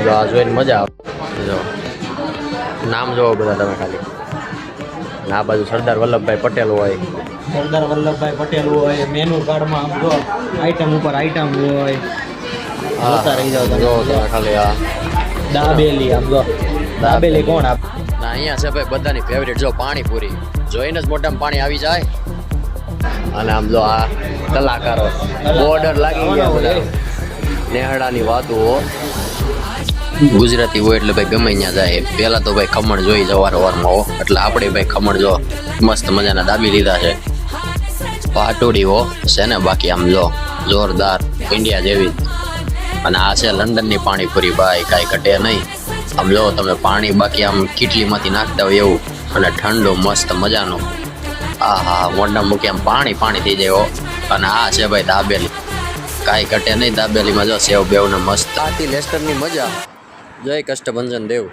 જો આ જોઈને મજા આવે. જો નામ જોવો બધા તમે ખાલી. આ બાજુ સરદાર વલ્લભભાઈ પટેલ હોય, સરદાર વલ્લભભાઈ પટેલ હોય. મેનુ કાર્ડમાં આમ જો આઈટમ ઉપર આઈટમ હોય. જોતા રહી જાવ તમે. જો તમે ખાલી આ દાબેલી આમ જો. દાબેલી કોણ આપ? ના અહીંયા છે ભાઈ બધાની ફેવરેટ. જો પાણીપુરી જોઈને જ મોઢામાં પાણી આવી જાય. અને આમ જો આ કલાકારો બોર્ડર લાગી ગયા બધા. નેહડાની વાતો ગુજરાતી હોય એટલે ભાઈ ગમે ત્યાં જાય. પેલા તો ભાઈ ખમણ જોઈ જવાર વારમાં હો, એટલે આપણે ભાઈ ખમણ જો મસ્ત મજાના દાબી લીધા છે. પાટોડી હો છે ને, બાકી આમ જો જોરદાર ઇન્ડિયા જેવી. અને આ છે લંડનની પાણીપુરી ભાઈ, કાંઈ ઘટે નહીં. આમ જો તમે પાણી બાકી આમ કીટલીમાંથી નાખતા હોય એવું, અને ઠંડુ મસ્ત મજાનું. આ હા મોઢા મૂકી આમ પાણી પાણી થઈ જાય હો. અને આ છે ભાઈ દાબેલી, કાંઈ ઘટે નહીં દાબેલીમાં. જો સેવ બેવ ને મસ્ત. આથી લેસ્ટરની મજા. જય કષ્ટભંજન દેવ.